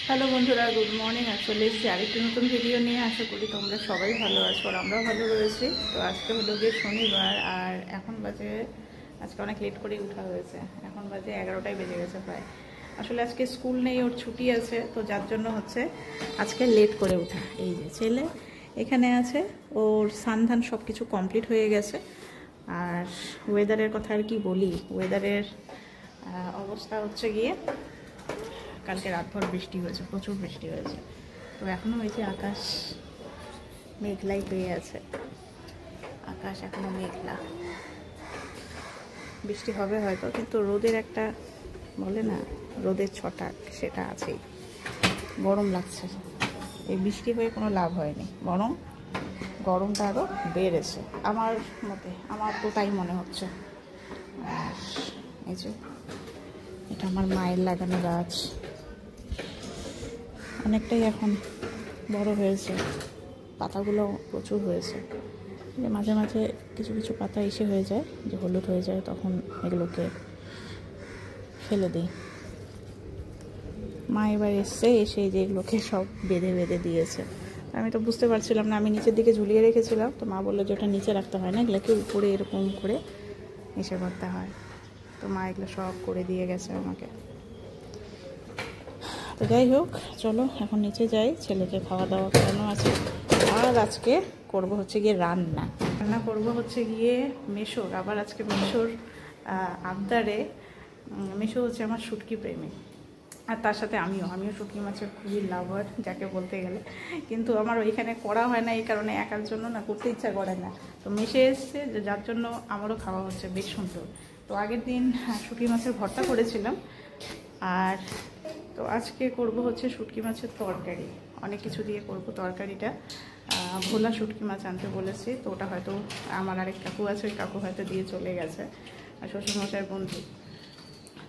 Hello বন্ধুরা, good morning. চলে এসেছি আরেকটি নতুন ভিডিও নিয়ে। আশা করি তোমরা সবাই ভালো আছো আর আমরাও ভালো রয়েছি। তো আজকে হলো গিয়ে শনিবার আর এখন বাজে, আজকে অনেক লেট করেই উঠা হয়েছে। এখন বাজে 11টাই বেজে গেছে প্রায়। আসলে আজকে স্কুল নেই, ওর ছুটি আছে, তো যার জন্য হচ্ছে আজকে লেট করে উঠা। এই যে ছেলে এখানে আছে, ওর সানধান সব কিছু কমপ্লিট হয়ে গেছে। আর ওয়েদারের কথা আর কি বলি, ওয়েদারের অবস্থা হচ্ছে গিয়ে কালকে রাতভর বৃষ্টি হয়েছে, প্রচুর বৃষ্টি হয়েছে। তো এখনও হয়েছে আকাশ মেঘলাই হয়ে আছে, আকাশ এখনও মেঘলা, বৃষ্টি হবে হয়তো, কিন্তু রোদের একটা বলে না রোদের ছটাক, সেটা আছেই। গরম লাগছে, এই বৃষ্টি হয়ে কোনো লাভ হয়নি, বরং গরমটা আরও বেড়েছে আমার মতে, আমার তো তাই মনে হচ্ছে। আর এই যে এটা আমার মায়ের লাগানো গাছ, অনেকটাই এখন বড় হয়েছে, পাতাগুলো প্রচুর হয়েছে। যে মাঝে মাঝে কিছু কিছু পাতা এসে হয়ে যায়, যে হলুদ হয়ে যায়, তখন এগুলোকে ফেলে দিই। মা এবার এসে যে এগুলোকে সব বেঁধে বেঁধে দিয়েছে। আমি তো বুঝতে পারছিলাম না, আমি নিচের দিকে ঝুলিয়ে রেখেছিলাম, তো মা বললো যে ওটা নিচে রাখতে হয় না, এগুলোকে উপরে এরকম করে এসে করতে হয়। তো মা এগুলো সব করে দিয়ে গেছে আমাকে। তো যাই হোক, চলো এখন নিচে যাই, ছেলেকে খাওয়া দাওয়া করানো আছে। আর আজকে করব হচ্ছে গিয়ে রান্না করব হচ্ছে গিয়ে মেশোর, আবার আজকে মেশোর আবদারে। মেশো হচ্ছে আমার শুটকি প্রেমী, আর তার সাথে আমিও শুটকি মাছের খুবই লাভার যাকে বলতে গেলে। কিন্তু আমার ওইখানে করা হয় না, এই কারণে একার জন্য না করতে ইচ্ছা করে না। তো মেশে এসছে, যার জন্য আমারও খাওয়া হচ্ছে বেশ সুন্দর। তো আগের দিন শুটকি মাছের ভর্তা করেছিলাম, আর তো আজকে করব হচ্ছে শুটকি মাছের তরকারি। অনেক কিছু দিয়ে করব তরকারিটা। ভোলা শুটকি মাছ আনতে বলেছি, তো ওটা হয়তো আমার আরেক কাকু আছে, ওই কাকু হয়তো দিয়ে চলে গেছে, আর শ্বশুরমশাইয়ের বন্ধু।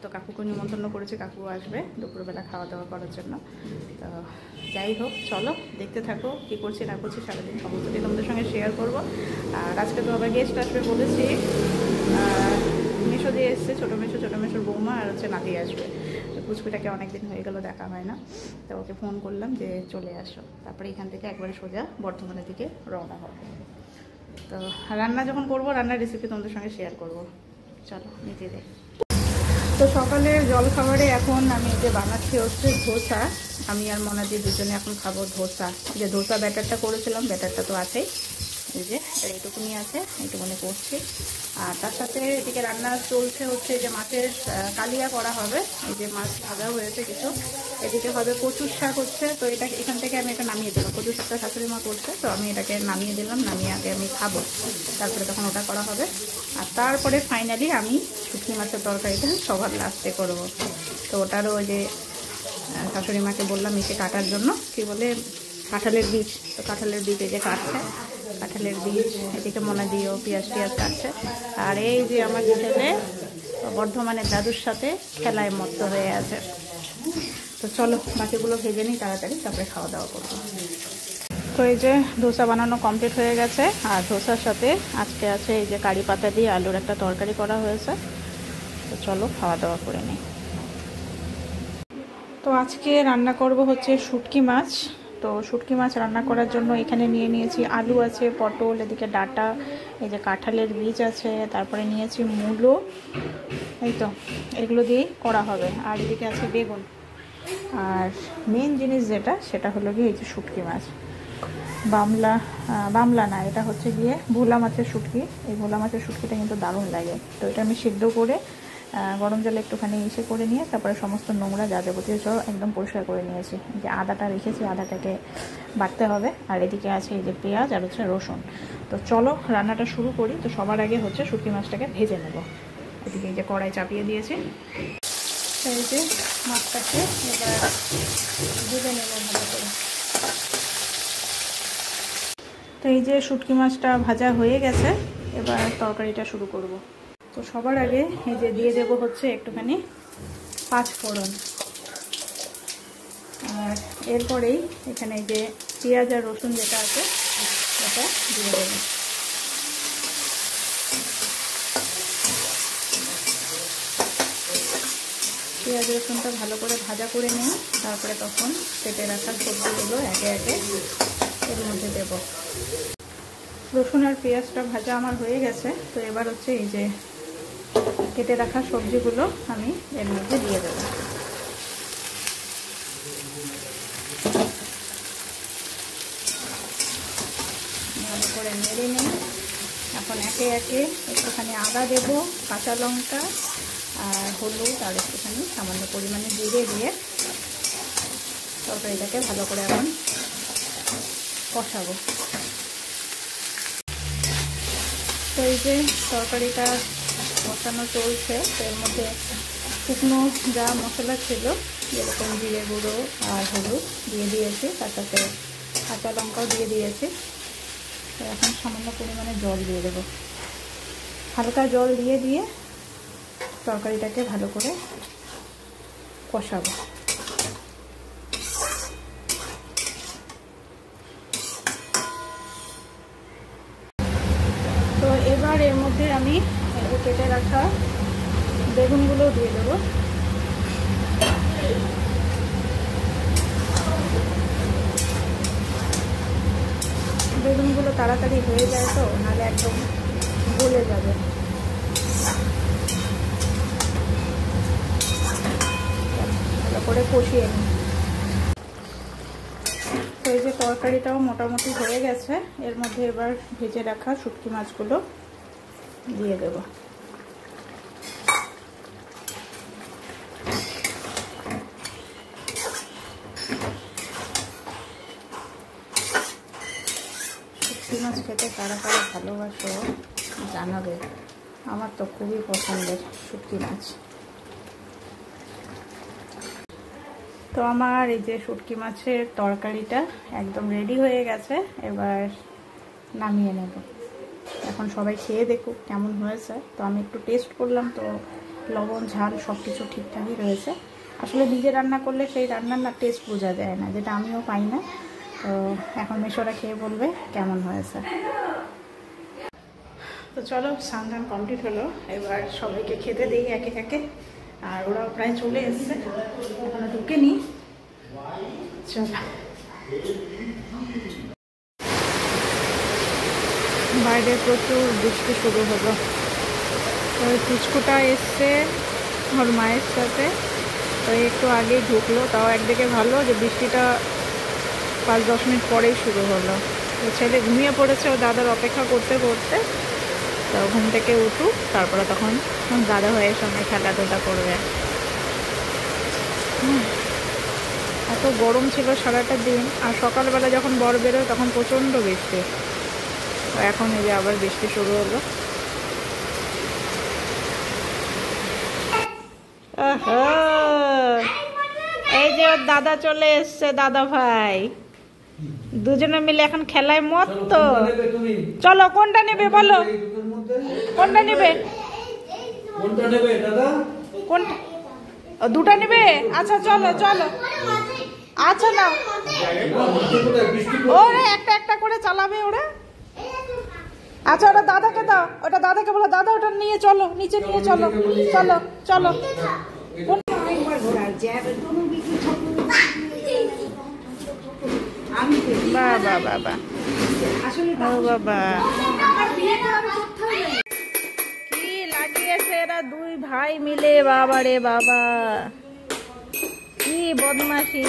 তো কাকুকে নিমন্ত্রণ করেছে, কাকু আসবে দুপুরবেলা খাওয়া দাওয়া করার জন্য। তো যাই হোক, চলো দেখতে থাকো কী করছি না করছি, সারাদিন সমস্ত দিন তোমাদের সঙ্গে শেয়ার করবো। আর আজকে তো আবার গেস্ট আসবে বলেছি, মেশো দিয়ে এসছে, ছোটো মেশোর বৌমা আর হচ্ছে নাতি আসবে। তো পুচকুটাকে অনেকদিন হয়ে গেল দেখা হয় না, তো ওকে ফোন করলাম যে চলে আসো, তারপরে এখান থেকে একবারে সোজা বর্ধমানের দিকে রওনা হবে। তো রান্না যখন করবো, রান্নার রেসিপি তোমাদের সঙ্গে শেয়ার করবো। চলো নিচে যাই। তো সকালের জলখাবারে এখন আমি যে বানাচ্ছি হচ্ছে ধোসা। আমি আর মনাদি দুজনে এখন খাবো ধোসা। যে ধোসা ব্যাটারটা করেছিলাম, ব্যাটারটা তো আছেই, এই যে এইটুকুনি আছে, এইটুকুনি করছি। আর তার সাথে এদিকে রান্না চলছে হচ্ছে যে মাছের কালিয়া করা হবে। এই যে মাছ ভাজা হয়েছে কিছু, এদিকে হবে কচুর শাক হচ্ছে। তো এটা এখান থেকে আমি এটা নামিয়ে দিলাম, কচুর শাকটা শাশুড়ি মা করছে, তো আমি এটাকে নামিয়ে দিলাম, নামিয়ে আগে আমি খাবো, তারপরে তখন ওটা করা হবে। আর তারপরে ফাইনালি আমি শুটকি মাছের তরকারিটা সবার লাস্টে করব। তো ওটারও ওই যে শাশুড়ি মাকে বললাম এসে কাটার জন্য, কি বলে কাঁঠালের বীজ, তো কাঁঠালের বীজ এই যে কাটছে, কাঁঠালের বীজ এদিকে মনে দিয়েও পেঁয়াজ কাটছে। আর এই যে আমার ছেলে বর্ধমানের দাদুর সাথে খেলায় মত্ত হয়ে আছে। তো চলো বাকিগুলো ভেজে নিই তাড়াতাড়ি, তারপরে খাওয়া দাওয়া করবো। তো এই যে ধোসা বানানো কমপ্লিট হয়ে গেছে, আর ধোসার সাথে আজকে আছে এই যে কারি পাতা দিয়ে আলুর একটা তরকারি করা হয়েছে। তো চলো খাওয়া দাওয়া করে নিই। তো আজকে রান্না করব হচ্ছে শুটকি মাছ। তো শুটকি মাছ রান্না করার জন্য এখানে নিয়ে নিয়েছি আলু আছে, পটল, এদিকে ডাঁটা, এই যে কাঁঠালের বীজ আছে, তারপরে নিয়েছি মূলো, এই তো এগুলো দিয়েই করা হবে। আর এদিকে আছে বেগুন, আর মেন জিনিস যেটা সেটা হলো গিয়ে এই যে শুটকি মাছ। বামলা না, এটা হচ্ছে গিয়ে ভোলা মাছের শুটকি। এই ভোলা মাছের শুটকিটা কিন্তু দারুণ লাগে। তো এটা আমি সিদ্ধ করে গরম জলে একটুখানি ইসে করে নিয়ে তারপরে সমস্ত নোংরা যা যাবতীয় সব একদম পরিষ্কার করে নিয়েছি। যে আদাটা রেখেছি, আদাটাকে বাটতে হবে। আর এদিকে আছে এই যে পেঁয়াজ আর হচ্ছে রসুন। তো চলো রান্নাটা শুরু করি। তো সবার আগে হচ্ছে শুটকি মাছটাকে ভেজে নেব। এদিকে এই যে কড়াই চাপিয়ে দিয়েছি, এই যে মাছটাকে এবার ভেজে নেব ভালো করে। তো এই যে শুটকি মাছটা ভাজা হয়ে গেছে, এবার তরকারিটা শুরু করব। তো সবার আগে এই যে দিয়ে দেবো হচ্ছে একটুখানি পাঁচফোড়ন, আর এরপরেই এখানে এই যে পেঁয়াজ আর রসুন যেটা আছে এটা দিয়ে দেবো। পেঁয়াজ রসুনটা ভালো করে ভাজা করে নিই, তারপরে তখন কেটে রাখা সবজিগুলো একে একে এর মধ্যে দেব। রসুন আর পেঁয়াজটা ভাজা আমার হয়ে গেছে। তো এবার হচ্ছে এই যে কেটে রাখা সবজিগুলো আমি এর মধ্যে দিয়ে দেব। ভালো করে নেড়ে নিই। এখন একে একে একটুখানি আদা দেব, কাঁচা লঙ্কা আর হলুদ আর একটুখানি সামান্য পরিমাণে জিরে দিয়ে তরকারিটাকে ভালো করে এখন কষাবো। তো এই যে তরকারিটা কষানো চলছে, তো এর মধ্যে শুকনো যা মশলা ছিল যেরকম জিরে গুঁড়ো আর হলুদ দিয়ে দিয়েছি, তার সাথে কাঁচা লঙ্কাও দিয়ে দিয়েছি। তো এখন সামান্য পরিমাণে জল দিয়ে দেবো। হালকা জল দিয়ে তরকারিটাকে ভালো করে কষাবো। তো এবার এর মধ্যে আমি কেটে রাখা বেগুনগুলো দিয়ে দেবো। বেগুনগুলো তাড়াতাড়ি হয়ে যায়, তো নাহলে একদম গলে যাবে। ভালো করে কষিয়ে নিই। তো এই যে তরকারিটাও মোটামুটি হয়ে গেছে, এর মধ্যে এবার ভেজে রাখা শুটকি মাছগুলো দিয়ে দেব। শুটকি মাছ খেতে কারা কারা ভালোবাসো জানাবে। আমার তো খুবই পছন্দের শুটকি মাছ। তো আমার এই যে শুটকি মাছের তরকারিটা একদম রেডি হয়ে গেছে। এবার নামিয়ে নেব। এখন সবাই খেয়ে দেখুক কেমন হয়েছে। তো আমি একটু টেস্ট করলাম, তো লবণ ঝাল সব কিছু ঠিকঠাকই রয়েছে। আসলে নিজে রান্না করলে সেই রান্নার না টেস্ট বোঝা যায় না, যেটা আমিও পাই না। তো এখন মেশোরা খেয়ে বলবে কেমন হয়েছে। তো চলো, স্নান কমপ্লিট হলো। এবার সবাইকে খেতে দিই একে একে। আর ওরাও প্রায় চলে এসছে, এখনো ঢুকেনি। চলো, বাইরে প্রচুর বৃষ্টি শুরু হলো। তো পুচকুটা এসছে ওর মায়ের সাথে, তো একটু আগেই ঢুকলো। তাও একদিকে ভালো যে বৃষ্টিটা 5-10 মিনিট পরেই শুরু হলো। তো ছেলে ঘুমিয়ে পড়েছে ও দাদার অপেক্ষা করতে করতে। তো ঘুম থেকে উঠুক, তারপরে তখন দাদা ভাইয়ের সঙ্গে খেলাধুলা করবে। এত গরম ছিল সারাটা দিন, আর সকালবেলা যখন বর বেরোয় তখন প্রচণ্ড বৃষ্টি। তো এখন এই যে আবার বৃষ্টি শুরু হলো। এই যে ওর দাদা চলে এসছে, দাদা ভাই। দুজনে মিলে এখন খেলায় মত। তো চলো, কোনটা নেবে বলো, কোনটা নেবে? কোনটা? দুটা নেবে? আচ্ছা চলো চলো। আচ্ছা না, ওরে একটা একটা করে চালাবে ওরা। আচ্ছা ওটা দাদাকে দাও, ওটা দাদাকে বলো দাদা ওটা নিয়ে চলো, নিচে নিয়ে চলো। চলো চলো। বাবা বাবা, ও বাবা, কি লাগিয়েছে এরা দুই ভাই মিলে। বাবা রে বাবা, কি বদমাশি।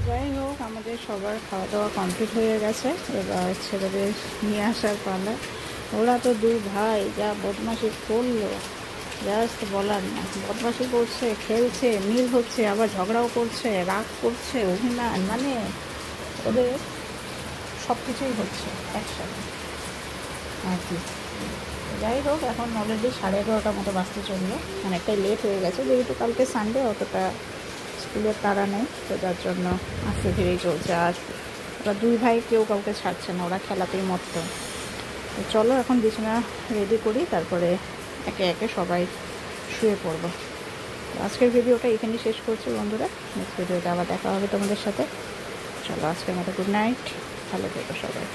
যাই হোক, আমাদের সবার খাওয়া দাওয়া কমপ্লিট হয়ে গেছে। এবার ছেলেদের নিয়ে আসার পালা। ওরা তো দুই ভাই যা বদমাশি করলো, জাস্ট বলার না। বদমাশি করছে, খেলছে, মিল হচ্ছে, আবার ঝগড়াও করছে, রাগ করছে, অভিমান, মানে ওদের সব কিছুই হচ্ছে একসাথে আর কি। যাই হোক, এখন অলরেডি 11:30 মতো বাজতে চললো। অনেকটাই লেট হয়ে গেছে, যেহেতু কালকে সানডে, অতটা স্কুলের তাড়া নেই। তো যার জন্য আস্তে ধীরেই চলছে। আর ওরা দুই ভাই কেউ কাউকে ছাড়ছে না, ওরা খেলাতেই মত্ত। তো চলো এখন বিছানা রেডি করি, তারপরে একে একে সবাই শুয়ে পড়বো। আজকের ভিডিওটা এখানেই শেষ করছি বন্ধুরা। নেক্সট ভিডিওতে আবার দেখা হবে তোমাদের সাথে। চলো, আজকের মতো গুড নাইট। ভালো থেকো সবাই।